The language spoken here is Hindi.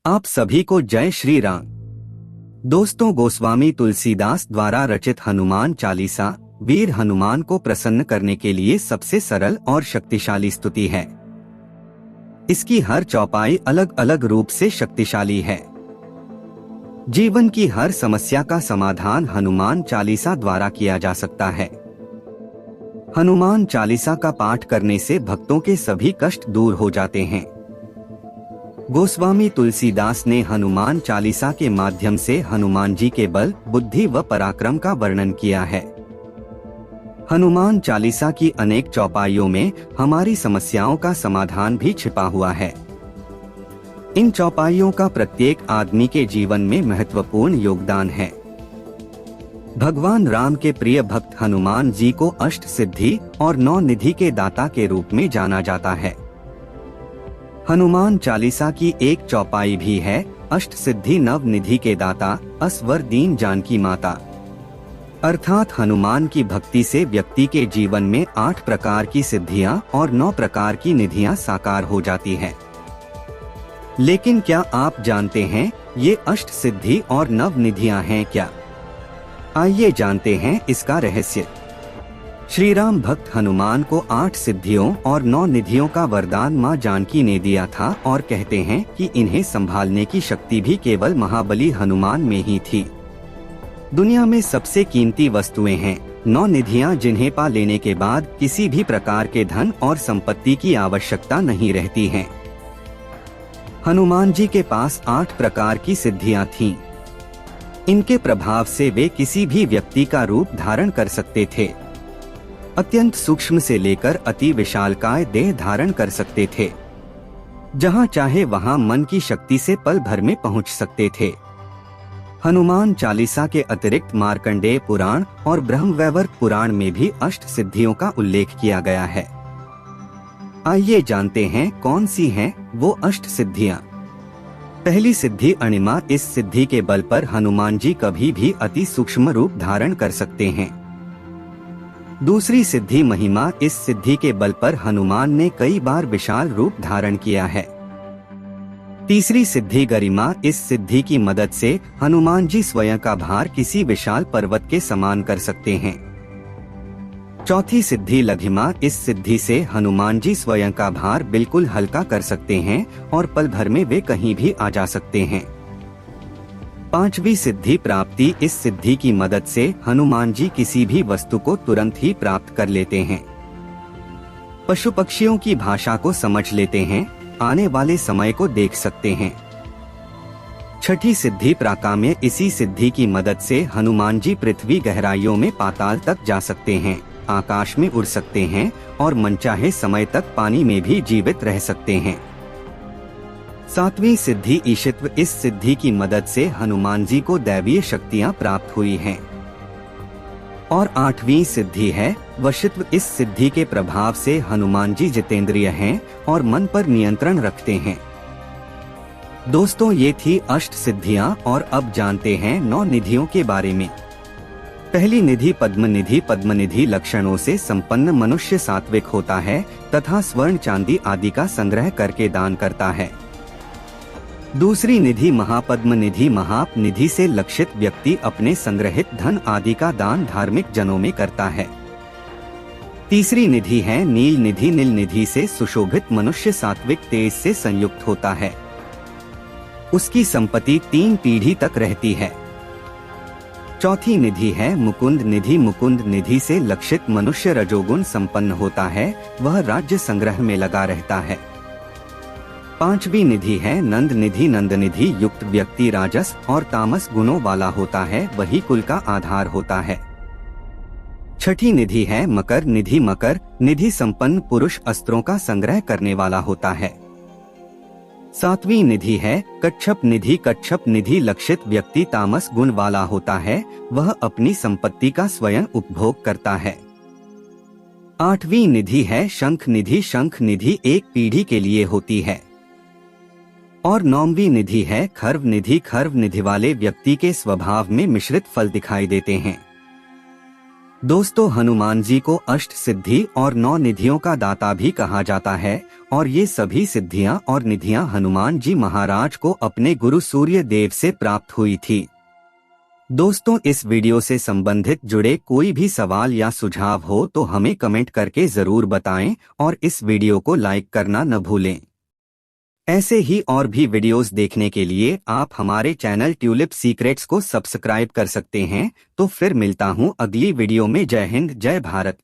आप सभी को जय श्री राम। दोस्तों, गोस्वामी तुलसीदास द्वारा रचित हनुमान चालीसा वीर हनुमान को प्रसन्न करने के लिए सबसे सरल और शक्तिशाली स्तुति है। इसकी हर चौपाई अलग अलग रूप से शक्तिशाली है। जीवन की हर समस्या का समाधान हनुमान चालीसा द्वारा किया जा सकता है। हनुमान चालीसा का पाठ करने से भक्तों के सभी कष्ट दूर हो जाते हैं। गोस्वामी तुलसीदास ने हनुमान चालीसा के माध्यम से हनुमान जी के बल, बुद्धि व पराक्रम का वर्णन किया है। हनुमान चालीसा की अनेक चौपाइयों में हमारी समस्याओं का समाधान भी छिपा हुआ है। इन चौपाइयों का प्रत्येक आदमी के जीवन में महत्वपूर्ण योगदान है। भगवान राम के प्रिय भक्त हनुमान जी को अष्ट सिद्धि और 9 निधि के दाता के रूप में जाना जाता है। हनुमान चालीसा की एक चौपाई भी है, अष्ट सिद्धि नव निधि के दाता असवर दीन जानकी माता। अर्थात हनुमान की भक्ति से व्यक्ति के जीवन में 8 प्रकार की सिद्धियां और 9 प्रकार की निधियां साकार हो जाती हैं। लेकिन क्या आप जानते हैं ये अष्ट सिद्धि और नव निधियां हैं क्या? आइए जानते हैं इसका रहस्य। श्री राम भक्त हनुमान को 8 सिद्धियों और 9 निधियों का वरदान मां जानकी ने दिया था और कहते हैं कि इन्हें संभालने की शक्ति भी केवल महाबली हनुमान में ही थी। दुनिया में सबसे कीमती वस्तुएं हैं 9 निधियां, जिन्हें पा लेने के बाद किसी भी प्रकार के धन और संपत्ति की आवश्यकता नहीं रहती है। हनुमान जी के पास 8 प्रकार की सिद्धियां थीं। इनके प्रभाव से वे किसी भी व्यक्ति का रूप धारण कर सकते थे। अत्यंत सूक्ष्म से लेकर अति विशालकाय देह धारण कर सकते थे। जहां चाहे वहां मन की शक्ति से पल भर में पहुंच सकते थे। हनुमान चालीसा के अतिरिक्त मार्कंडेय पुराण और ब्रह्मवैवर्त पुराण में भी अष्ट सिद्धियों का उल्लेख किया गया है। आइए जानते हैं कौन सी हैं वो अष्ट सिद्धियां। पहली सिद्धि अणिमा। इस सिद्धि के बल पर हनुमान जी कभी भी अति सूक्ष्म रूप धारण कर सकते हैं। दूसरी सिद्धि महिमा। इस सिद्धि के बल पर हनुमान ने कई बार विशाल रूप धारण किया है। तीसरी सिद्धि गरिमा। इस सिद्धि की मदद से हनुमान जी स्वयं का भार किसी विशाल पर्वत के समान कर सकते हैं। चौथी सिद्धि लघिमा। इस सिद्धि से हनुमान जी स्वयं का भार बिल्कुल हल्का कर सकते हैं और पल भर में वे कहीं भी आ जा सकते हैं। पांचवी सिद्धि प्राप्ति। इस सिद्धि की मदद से हनुमान जी किसी भी वस्तु को तुरंत ही प्राप्त कर लेते हैं। पशु पक्षियों की भाषा को समझ लेते हैं, आने वाले समय को देख सकते हैं। छठी सिद्धि प्राकाम्य। इसी सिद्धि की मदद से हनुमान जी पृथ्वी गहराइयों में पाताल तक जा सकते हैं, आकाश में उड़ सकते हैं और मनचाहे समय तक पानी में भी जीवित रह सकते हैं। सातवीं सिद्धि ईशित्व। इस सिद्धि की मदद से हनुमान जी को दैवीय शक्तियां प्राप्त हुई हैं। और 8वीं सिद्धि है वशित्व। इस सिद्धि के प्रभाव से हनुमान जी जितेंद्रिय हैं और मन पर नियंत्रण रखते हैं। दोस्तों, ये थी अष्ट सिद्धियां और अब जानते हैं 9 निधियों के बारे में। पहली निधि पद्म निधि। पद्म निधि लक्षणों से संपन्न मनुष्य सात्विक होता है तथा स्वर्ण चांदी आदि का संग्रह करके दान करता है। दूसरी निधि महापद्म निधि। महाप निधि से लक्षित व्यक्ति अपने संग्रहित धन आदि का दान धार्मिक जनों में करता है। तीसरी निधि है नील निधि। नील निधि से सुशोभित मनुष्य सात्विक तेज से संयुक्त होता है। उसकी संपत्ति 3 पीढ़ी तक रहती है। चौथी निधि है मुकुंद निधि। मुकुंद निधि से लक्षित मनुष्य रजोगुण संपन्न होता है, वह राज्य संग्रह में लगा रहता है। पांचवी निधि है नंद निधि। नंद निधि युक्त व्यक्ति राजस और तामस गुणों वाला होता है, वही कुल का आधार होता है। छठी निधि है मकर निधि। मकर निधि संपन्न पुरुष अस्त्रों का संग्रह करने वाला होता है। सातवीं निधि है कच्छप निधि। कच्छप निधि लक्षित व्यक्ति तामस गुण वाला होता है, वह अपनी संपत्ति का स्वयं उपभोग करता है। 8वीं निधि है शंख निधि। शंख निधि 1 पीढ़ी के लिए होती है। और 9वीं निधि है खर्व निधि। खर्व निधि वाले व्यक्ति के स्वभाव में मिश्रित फल दिखाई देते हैं। दोस्तों, हनुमान जी को अष्ट सिद्धि और 9 निधियों का दाता भी कहा जाता है और ये सभी सिद्धियां और निधियां हनुमान जी महाराज को अपने गुरु सूर्य देव से प्राप्त हुई थी। दोस्तों, इस वीडियो से संबंधित जुड़े कोई भी सवाल या सुझाव हो तो हमें कमेंट करके जरूर बताएं और इस वीडियो को लाइक करना न भूलें। ऐसे ही और भी वीडियोस देखने के लिए आप हमारे चैनल ट्यूलिप सीक्रेट्स को सब्सक्राइब कर सकते हैं। तो फिर मिलता हूं अगली वीडियो में। जय हिंद, जय भारत।